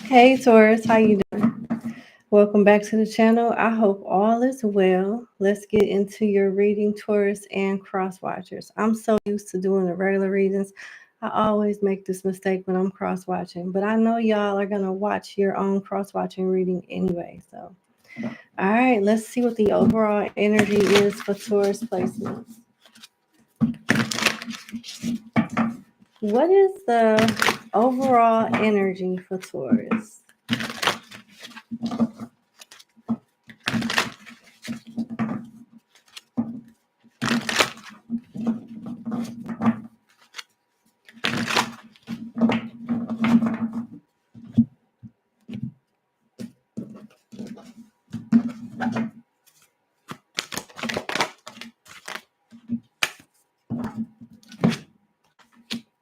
Hey Taurus, how you doing? Welcome back to the channel. I hope all is well. Let's get into your reading, Taurus and cross watchers. I'm so used to doing the regular readings. I always make this mistake when I'm cross watching, but I know y'all are gonna watch your own cross watching reading anyway. So, all right, let's see what the overall energy is for Taurus placements. What is the overall energy for Taurus?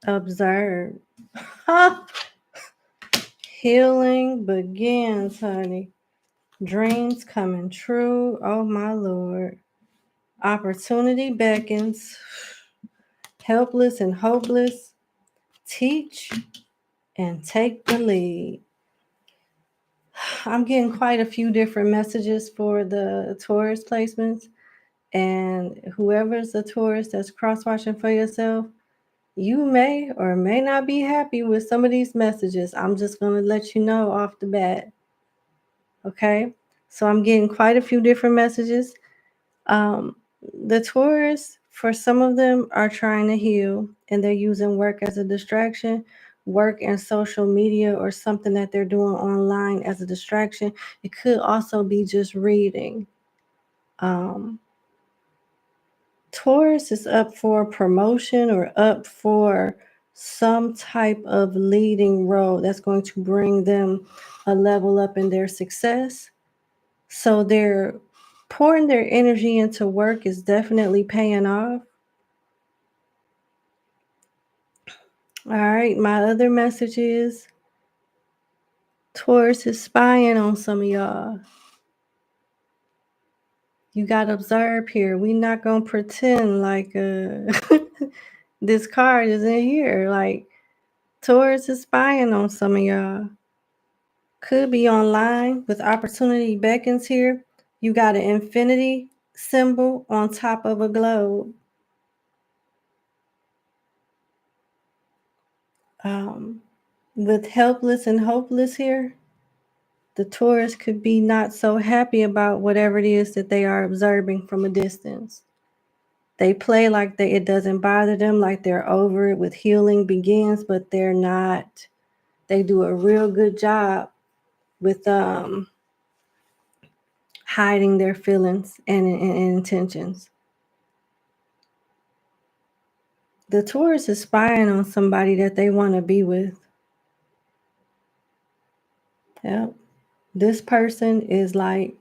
Observe. Healing begins, honey. Dreams coming true. Oh, my Lord. Opportunity beckons. Helpless and hopeless. Teach and take the lead. I'm getting quite a few different messages for the Taurus placements. And whoever's a Taurus that's cross-watching for yourself, you may or may not be happy with some of these messages. I'm just going to let you know off the bat. Okay? So I'm getting quite a few different messages. The Taurus, for some of them, are trying to heal and they're using work as a distraction, work and social media or something that they're doing online as a distraction. It could also be just reading. Taurus is up for promotion or up for some type of leading role that's going to bring them a level up in their success. So they're pouring their energy into work is definitely paying off. All right, my other message is Taurus is spying on some of y'all. You got to observe here. We not going to pretend like this card isn't here. Like, Taurus is spying on some of y'all. Could be online with opportunity beckons here. You got an infinity symbol on top of a globe. With helpless and hopeless here, the Taurus could be not so happy about whatever it is that they are observing from a distance. They play like it doesn't bother them, like they're over it with healing begins, but they're not. They do a real good job with hiding their feelings and intentions. The Taurus is spying on somebody that they want to be with. Yep. This person is like,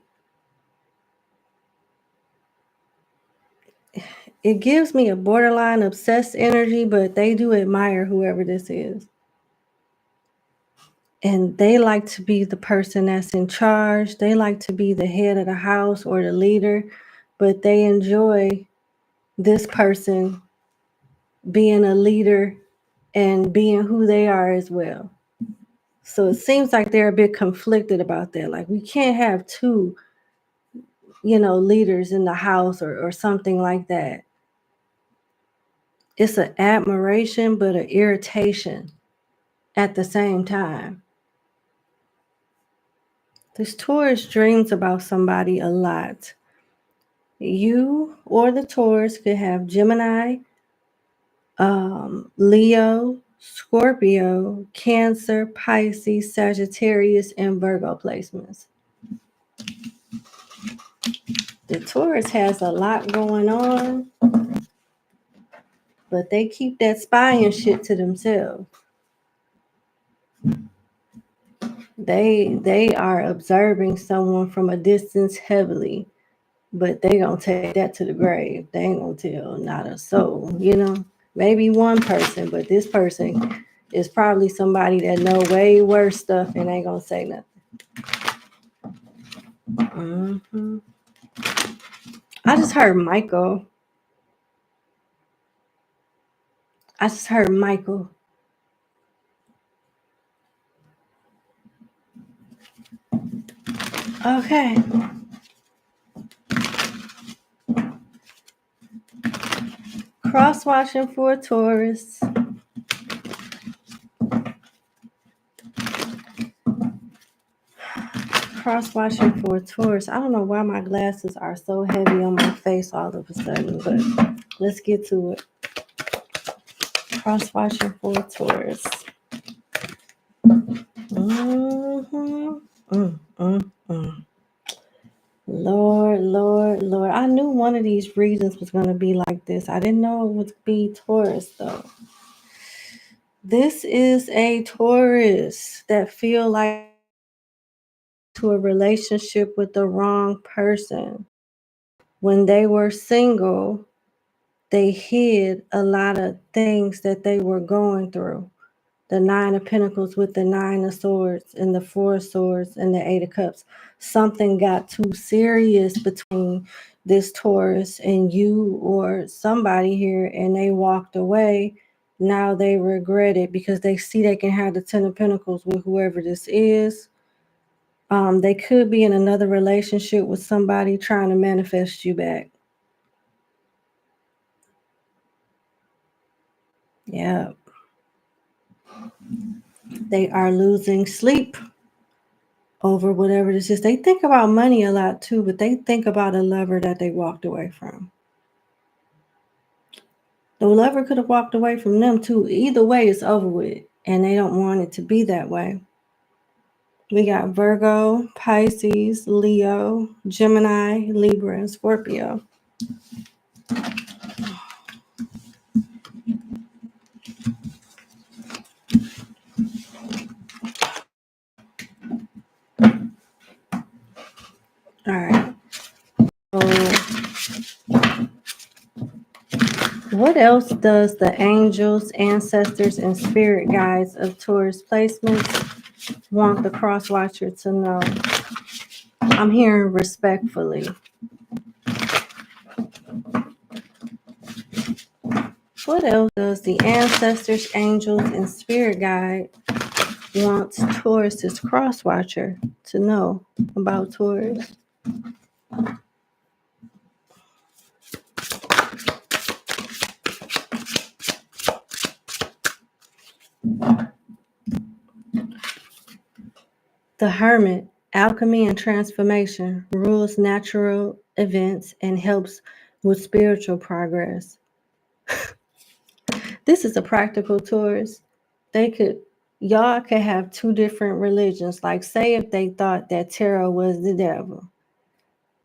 it gives me a borderline obsessed energy, but they do admire whoever this is. And they like to be the person that's in charge. They like to be the head of the house or the leader, but they enjoy this person being a leader and being who they are as well. So it seems like they're a bit conflicted about that. Like, we can't have two, leaders in the house or something like that. It's an admiration, but an irritation at the same time. This Taurus dreams about somebody a lot. You or the Taurus could have Gemini, Leo, Scorpio, Cancer, Pisces, Sagittarius, and Virgo placements. The Taurus has a lot going on, but they keep that spying shit to themselves. They are observing someone from a distance heavily, but they gonna take that to the grave. They ain't gonna tell not a soul, Maybe one person, but this person is probably somebody that know way worse stuff and ain't gonna say nothing. I just heard Michael. Okay. Cross-watching for Taurus. Cross-watching for Taurus. I don't know why my glasses are so heavy on my face all of a sudden, but let's get to it. Cross-watching for Taurus. Lord, Lord, Lord. I knew one of these readings was going to be like this. I didn't know it would be Taurus, though. This is a Taurus that feel like to a relationship with the wrong person. When they were single, they hid a lot of things that they were going through. The Nine of Pentacles with the Nine of Swords and the Four of Swords and the Eight of Cups. Something got too serious between this Taurus and you or somebody here, and they walked away. Now they regret it because they see they can have the Ten of Pentacles with whoever this is. They could be in another relationship with somebody trying to manifest you back. Yeah. They are losing sleep over whatever this is. They think about money a lot too, but they think about a lover that they walked away from. The lover could have walked away from them too. Either way, it's over with, and they don't want it to be that way. We got Virgo, Pisces, Leo, Gemini, Libra, and Scorpio. All right. What else does the angels, ancestors, and spirit guides of Taurus placements want the cross watcher to know? I'm hearing respectfully. What else does the ancestors, angels, and spirit guide want Taurus's cross watcher to know about Taurus? The Hermit, alchemy and transformation, rules natural events and helps with spiritual progress. This is a practical Taurus. Y'all could have two different religions. Like, say if they thought that tarot was the devil.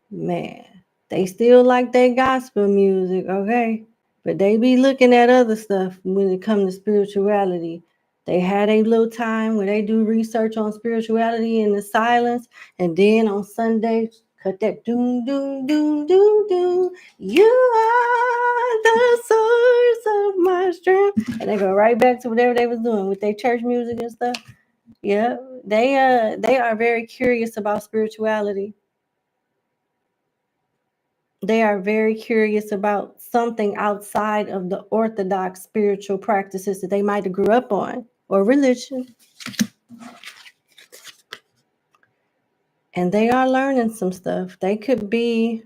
Man, they still like their gospel music, okay? But they be looking at other stuff when it comes to spirituality. They had a little time where they do research on spirituality in the silence, and then on Sunday, cut that doom, doom, doom, doom, doom. You are the source of my strength. And they go right back to whatever they was doing with their church music and stuff. Yeah, they are very curious about spirituality. They are very curious about something outside of the orthodox spiritual practices that they might have grew up on or religion. And they are learning some stuff. They could be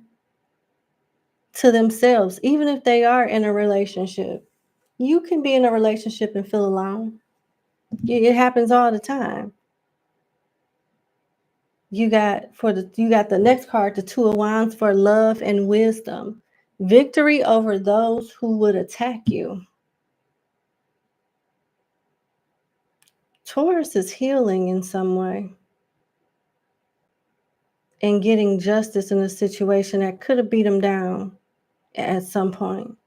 to themselves, even if they are in a relationship. You can be in a relationship and feel alone. It happens all the time. You got the next card, the Two of Wands, for love and wisdom. Victory over those who would attack you. Taurus is healing in some way and getting justice in a situation that could have beat them down at some point.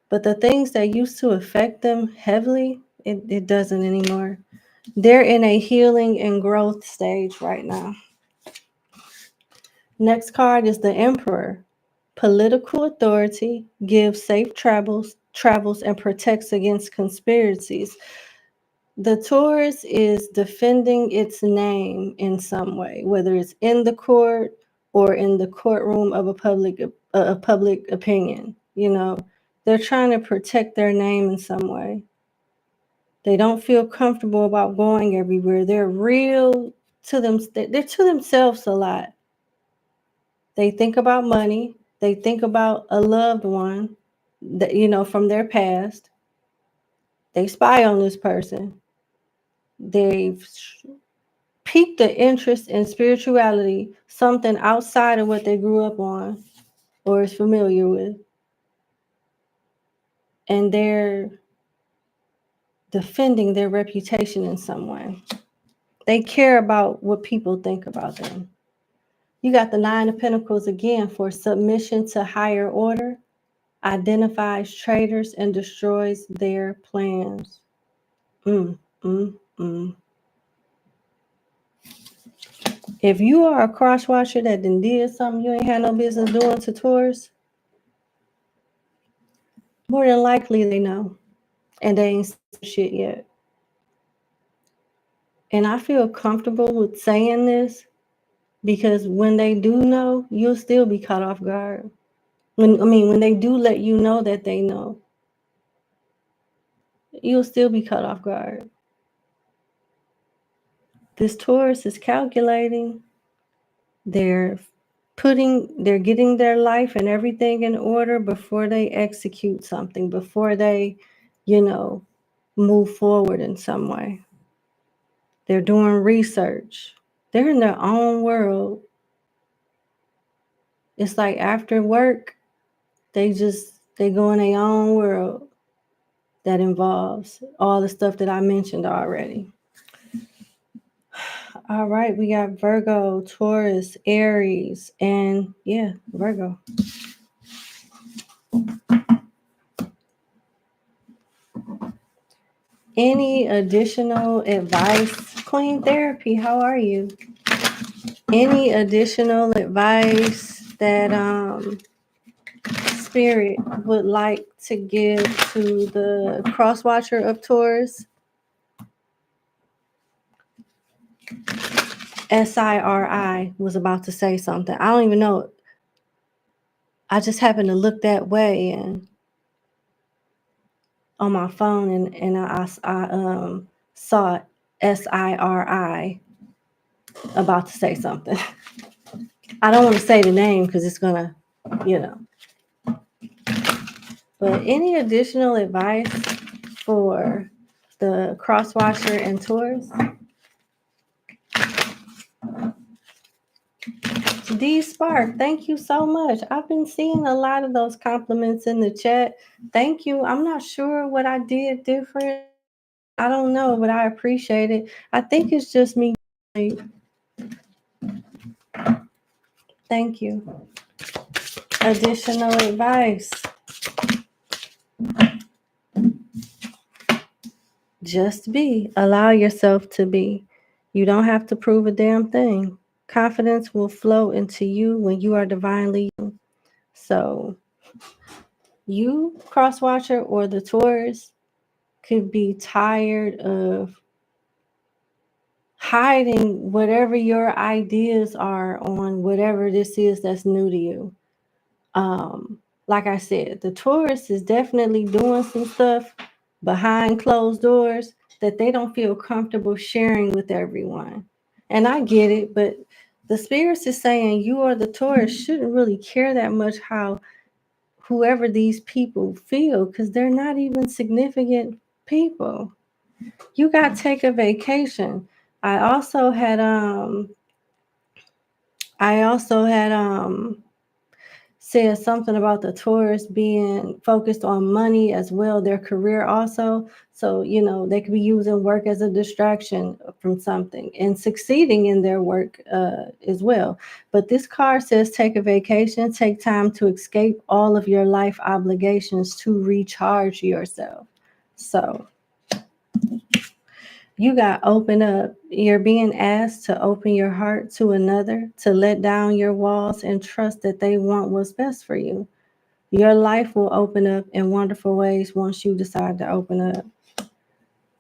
But the things that used to affect them heavily, it doesn't anymore. They're in a healing and growth stage right now. Next card is the Emperor. Political authority, gives safe travels, and protects against conspiracies. The Taurus is defending its name in some way, whether it's in the court or in the courtroom of a public opinion. You know, they're trying to protect their name in some way. They don't feel comfortable about going everywhere. They're real to them. They're to themselves a lot. They think about money. They think about a loved one that, you know, from their past. They spy on this person. They've piqued the interest in spirituality, something outside of what they grew up on or is familiar with. And they're defending their reputation in some way. They care about what people think about them. You got the Nine of Pentacles again for submission to higher order, identifies traitors and destroys their plans. Mm, mm, mm. If you are a cross watcher that then did something you ain't had no business doing to Taurus, more than likely they know. And they ain't said shit yet. And I feel comfortable with saying this because when they do know, you'll still be caught off guard. When they do let you know that they know, you'll still be caught off guard. This Taurus is calculating. They're getting their life and everything in order before they execute something, before they, move forward in some way. They're doing research. They're in their own world. It's like after work, they go in their own world that involves all the stuff that I mentioned already. All right, we got Virgo, Taurus, Aries, and Virgo. Any additional advice? Queen Therapy, how are you? Any additional advice that Spirit would like to give to the Crosswatcher of Taurus? SIRI was about to say something. I don't even know. I just happened to look that way and on my phone, and I saw SIRI about to say something. I don't want to say the name because it's gonna, But any additional advice for the Crosswatcher and Taurus? D Spark, thank you so much. I've been seeing a lot of those compliments in the chat. Thank you. I'm not sure what I did different. I don't know, but I appreciate it. I think it's just me. Thank you. Additional advice. Just be. Allow yourself to be. You don't have to prove a damn thing. Confidence will flow into you when you are divinely you. So you, Crosswatcher, or the Taurus could be tired of hiding whatever your ideas are on whatever this is that's new to you. Like I said, the Taurus is definitely doing some stuff behind closed doors that they don't feel comfortable sharing with everyone. And I get it, but the spirits is saying you or the Taurus shouldn't really care that much how whoever these people feel, because they're not even significant people. You got to take a vacation. I also had said something about the Taurus being focused on money as well, their career also. So, they could be using work as a distraction from something and succeeding in their work as well. But this card says take a vacation, take time to escape all of your life obligations to recharge yourself. So you got open up. You're being asked to open your heart to another, to let down your walls and trust that they want what's best for you. Your life will open up in wonderful ways once you decide to open up.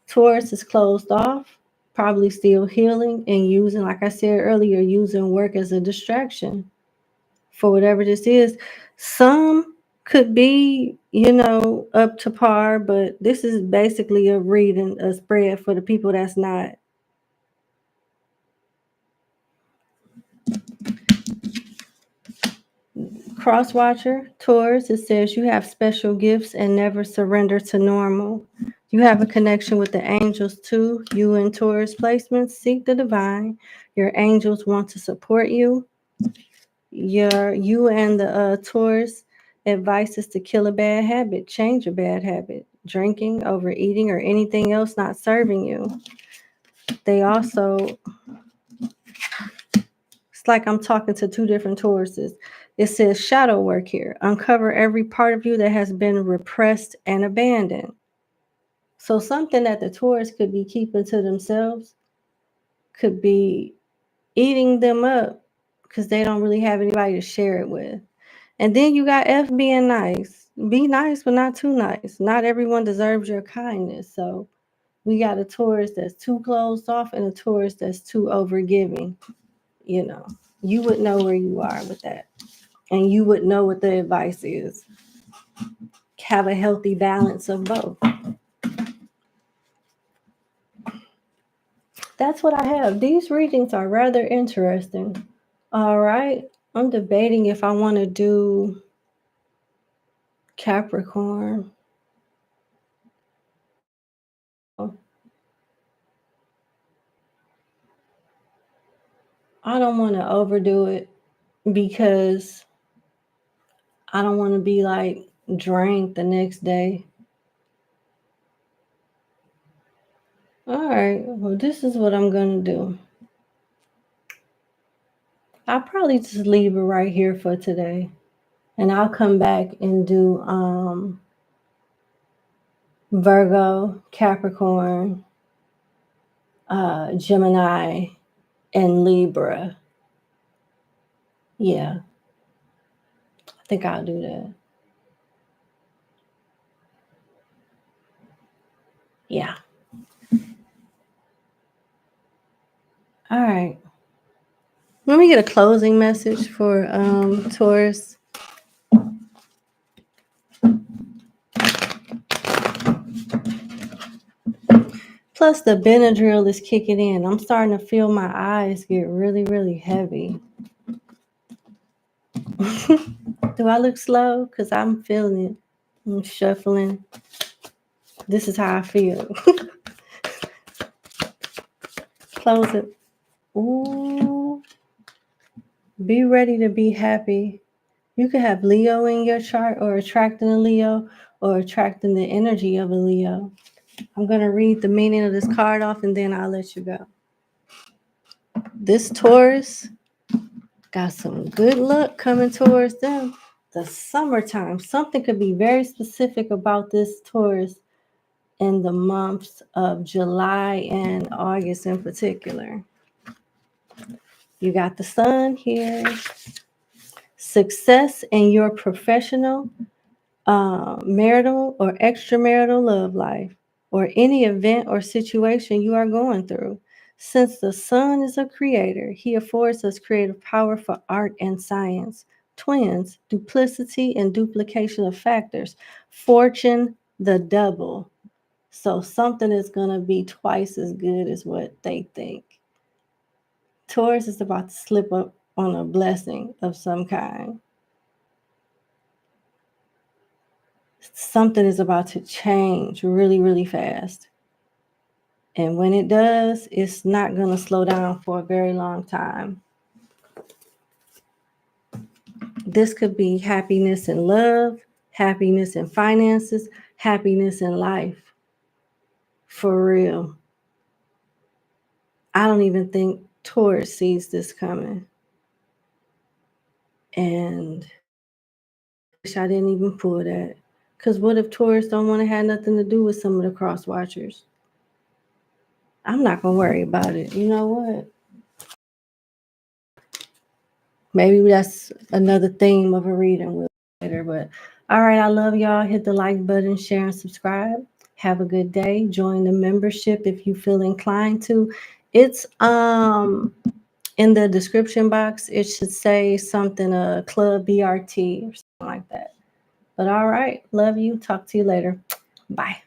Taurus is closed off, probably still healing and using, like I said earlier, using work as a distraction for whatever this is. Some could be, up to par, but this is basically a reading, a spread for the people that's not. Crosswatcher, Taurus, it says you have special gifts and never surrender to normal. You have a connection with the angels too. You and Taurus placements seek the divine. Your angels want to support you. You and the Taurus advice is to kill a bad habit, change a bad habit, drinking, overeating, or anything else not serving you. They also, it's like I'm talking to two different Tauruses. It says shadow work here. Uncover every part of you that has been repressed and abandoned. So something that the Taurus could be keeping to themselves could be eating them up because they don't really have anybody to share it with. And then you got F being nice. Be nice, but not too nice. Not everyone deserves your kindness. So we got a Taurus that's too closed off and a Taurus that's too overgiving. You know, you would know where you are with that. And you would know what the advice is. Have a healthy balance of both. That's what I have. These readings are rather interesting. All right. I'm debating if I want to do Capricorn. I don't want to overdo it because I don't want to be like drained the next day. All right. Well, this is what I'm going to do. I'll probably just leave it right here for today. And I'll come back and do Virgo, Capricorn, Gemini, and Libra. Yeah, I think I'll do that. Yeah. All right. Let me get a closing message for Taurus. Plus, the Benadryl is kicking in. I'm starting to feel my eyes get really, really heavy. Do I look slow? Because I'm feeling it. I'm shuffling. This is how I feel. Close it. Ooh. Be ready to be happy. You could have Leo in your chart or attracting a Leo or attracting the energy of a Leo. I'm going to read the meaning of this card off and then I'll let you go. This Taurus got some good luck coming towards them. The summertime. Something could be very specific about this Taurus in the months of July and August in particular. You got the sun here. Success in your professional, marital, or extramarital love life, or any event or situation you are going through. Since the sun is a creator, he affords us creative power for art and science, twins, duplicity, and duplication of factors, fortune, the double. So something is going to be twice as good as what they think. Taurus is about to slip up on a blessing of some kind. Something is about to change really, really fast. And when it does, it's not going to slow down for a very long time. This could be happiness in love, happiness in finances, happiness in life. For real. I don't even think Taurus sees this coming. And I wish I didn't even pull that. Because what if Taurus don't want to have nothing to do with some of the cross watchers? I'm not going to worry about it. You know what? Maybe that's another theme of a reading later. But all right, I love y'all. Hit the like button, share, and subscribe. Have a good day. Join the membership if you feel inclined to. It's in the description box. It should say something Club BRT or something like that. But all right, love you. Talk to you later. Bye.